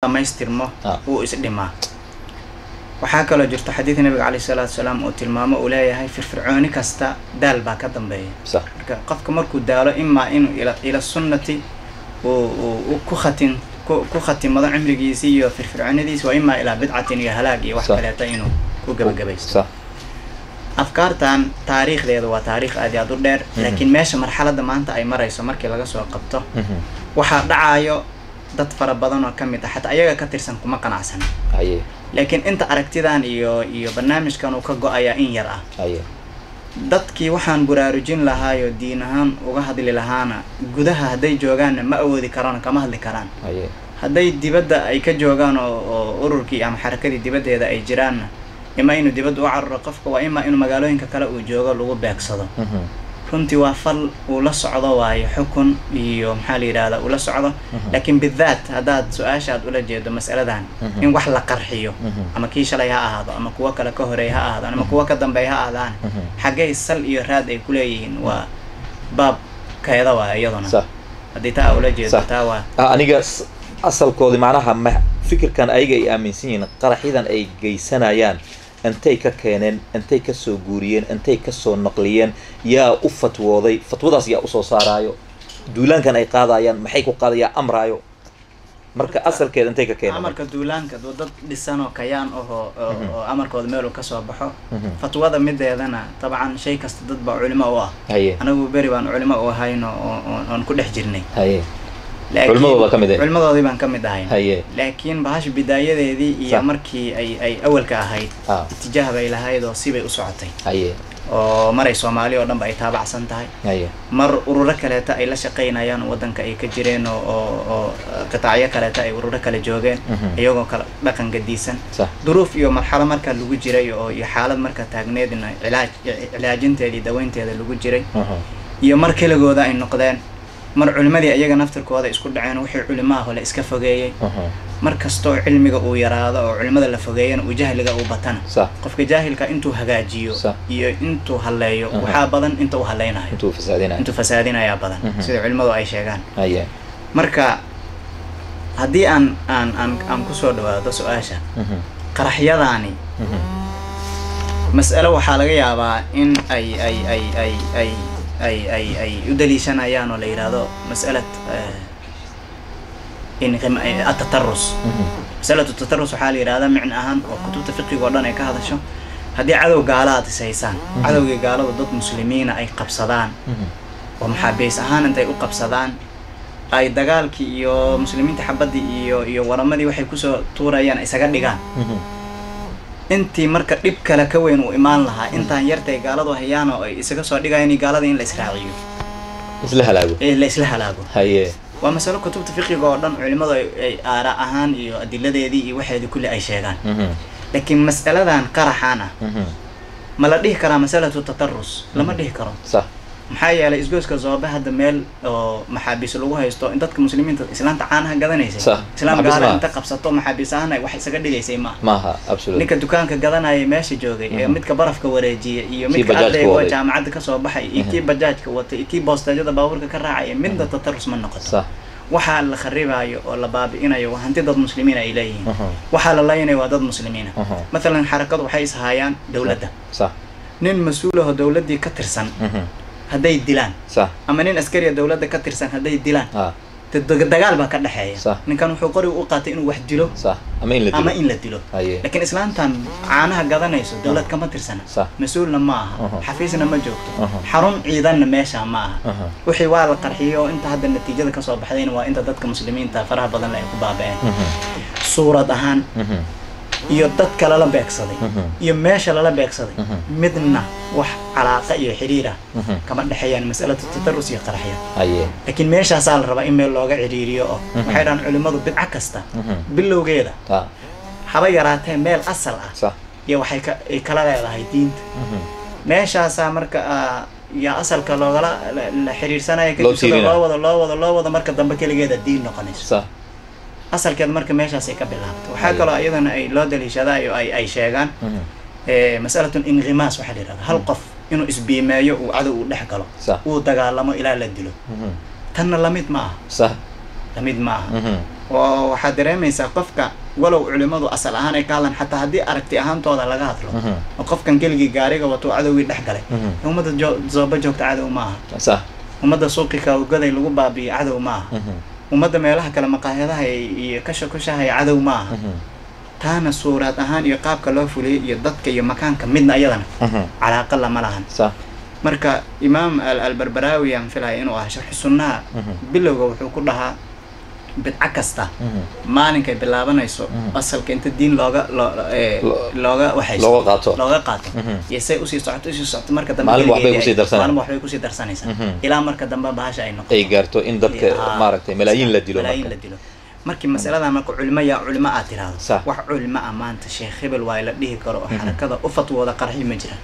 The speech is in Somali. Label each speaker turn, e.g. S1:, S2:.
S1: ما يستلمه ويسلمه وحكى له جرت حديث النبي عليه الصلاة والسلام وتلمامه ولاي هاي في فرعوني كستا دال باكتم بيه
S2: صح
S1: قفك مركو داله إما إنه إلى السنة وكختم مضى عمري جيسي في فرعوني ديس وإما إلى بدعة يهلاقي وحكلاتينه وجبجبيس
S2: صح
S1: أفكار تان تاريخ ذي هو تاريخ أدي أدور دير لكن ماشي مرحلة ما أنت أي مرة يسمر كي لقى سوا قبته وحد عايو dad fara badan oo kamid ah xataa ayaga ka tirsan kuma qanacsan
S2: haye
S1: laakiin inta aragtidan iyo barnaamijkan uu ka go'aya in yar ah
S2: haye
S1: dadkii waxaan buraarujin lahaa diin ahaan uga hadli lahaana gudaha haday joogaan ma awoodi karaan kama hadli karaan
S2: haye
S1: haday dibadda ay ka joogaan oo ururkii ama xarakadii dibaddeeda ay jiraan ima inuu dibadda u carro qofka waa ima inuu magaalooyinka kale uu joogo lagu beegsado runtii waa fal uu la socdo waayo xukun iyo maxaa la yiraahdaa uu la socdo laakiin bidaat hadaad su'aashaad ula jeedo mas'aladan in wax la qarxiyo ama kii shalay ha ahaado ama kuwa kale ka horeey ha ahaado ama kuwa ka dambeeya ha ahaadaan xagee sal iyo raad ay ku leeyihiin waa baab kayada waa iyaduna
S2: صح
S1: hadii taa ula jeedo taa waa
S2: aniga asalkoodi macnaha fikirkan ayaga ay aaminsan yihiin qaraxidan ay geysanayaan أنتي ككينن أنتي كسو جوريين أنتي كسو نقليين يا أفت وضي فتوضاس يا أصو صارايو دولان كان أي قاضيان محيكو قاضي أمرايو مركا أصل كده أنتي ككينن
S1: أمرك دولان كده ضد لسانه كيان أو أمرك ودميرو كسو بحو فتوضا مدة أنا طبعا شيء كستضد بعلماء واه أنا وبري بان علماء وهاين on كل حجرني علماء ذي بان كم دهين لكن بهاش بداية ذي هي مركي أي أول كهاي اتجاه بيلا هاي دو سيبي أسعتي ومرة الصومالي ودم بقى يتابع سنتهاي مر أورورك لا تأي لا شقينا يان ودن كأي كجيرين أو قطعية كلا تأي أورورك لجوجين يوم كلا لكن قديسا ظروف يوم مرحلة مركا لوجو جري أو يحالة مركا تاجنيد إنه علاجين تالي دوين تالي لوجو جري يوم مركي لجو ذا النقدان مر علماء أيجا نفتر كواذا يسكت دعينا وحي علماء ولا إسكافجية مركزتو علمي أو يرادا أو علماء اللي فجيان وجاهل جا وبطنا قفك جاهل كأنتو هجاجيو أنتو هلايو وحابضن أنتو هلاينا أنتو فسادنا يا بدن سيد علماء أي شيئان مركا هدي أن كسر هذا سؤاشا قرحية ذاني مسألة وحالة يابا إن أي يدليشان أيان ولا يرادو مسألة إن التطرس مسألة التطرس حالي يرادا معنى أهم وكتب تفقي قردان كهذا شو هدي عدو قالات سيسان عدو قالات ضد مسلمين أي قبصدان ومحابيس أهان أنت أي قبصدان أي دقالك يو مسلمين تحبدي يو ورمدي وحي كسو طورا يان إساقر دقان intii marka dib kala ka weyn uu imaan lahaa intaan yartay gaaladu hayaan oo ay isaga soo dhigayeen gaalada in la israaciyo isla halaago haye waa mas'alo kutubta fiqiga oo dhan culimadu ay aara ahaan iyo adiladeedii iyo waxeedii kulli ay sheegaan laakiin mas'aladan qaraxana ma la dhihi karaa mas'alatu tatarrus lama dhihi karo sax maxaa yeelay isgooska zooba hadda meel oo maxaabiis lagu haysto in dadka muslimiinta islaanta caanaha gadanaysay islaam gaar inta qabsato maxaabiisahan ay wax isaga dhigaysay maaha absolutely ninka dukaanka gadanaya meesha joogay ee midka barafka wareejiya iyo midka ardayga oo jaamacadda ka soo baxay iyo kii bajaajka wata iyo kii boostajada baabuurka ka raacay midda tatarrus ma noqoto waxa la kharibayo oo la baabi'inayo waa hanti dad muslimiin ay leeyihiin waxa la leeyahay waa dad muslimiin مثلا xarakadu waxay ishaayaan dawladda nin mas'uul ah dawladii ka tirsan هدي ديلان صح أما نين أسكري الدولة ده كتير سنة هدي ديلان تدقال بقى كده حياة صح إن كانوا حقوري وقاتين إنه واحد ديلو صح أما إن لديلو لكن إسلام تام عنها قذنا يسوع دولة كم كتير سنة صح مسؤولنا معها حفيزنا ما جوكتو حرام عيدنا ماشى معها وحوار القرحية وأنت هذا النتيجة ده كصوب حدين وأنت ضدك مسلمين تفرح بدل لا يكون بابين صورة دهان يضد كلا بيكسدي يماشى لا بيكسدي مدنا وح علاقة حريرة كمان دحيان مسألة التطرس يقرحيا لكن ماشى صار ربع إيميل لوجا عريريو وحيران علماء بالعكستا باللوجيدا حبايراتها ميل أصل يا وحي كلا لا هاي دين ماشى سامرك يا أصل كلا الحرير سنة يكتب الله وضع مركز دمبك اللي جيدا دين نقنيش أصل كده مركب ماشى سيكبل لابد وحكوا أيضا أي لودل شذا أي شيئان مسألة انغماس وحدي هذا هل قف إنه إسبي ما يو وعدو لحقله ودقال لما إلى لدلو تنا لميت معه صح لميت معه waxaad dareemaysaa qofka walow culimadu asal ahaan ay ka hadlaan xataa haddii aragti ahaantooda laga hadlo oo qofkan keligii gaariga wato cadowgii dhex galay ummadda zooba joogta cadow maaha
S2: صح
S1: ummadda suuqi kawgaday lagu baabiyo cadow maaha ummadda meelaha kale maqaayadaha iyo kashakushahay cadow maaha taana suurad ahaan iyo qaabka loo fuliyay iyo dadka iyo makaanka midna ayadana calaaqa lama lahan
S2: صح
S1: marka imaam al-Barbarawi aan filaya inuu ahaa sharxi sunnaha bilowga wuxuu ku dhahaa bidca kasta maalinkay bilaabanayso asalka inta diin looga qaato iyo say usii socoto marka dambe
S2: maalin waxbay kusii
S1: darsanaysaa ilaa marka dambe bahasha ay noqoto
S2: ay gaarto in dadka maaragtay malaayiin la dilo
S1: markii mas'aladan marka culimo aad tiraahdo wax culimo maanta sheekh hebel waa la dhihi karo oo xarakada u fatwooda qarxi ma jiraan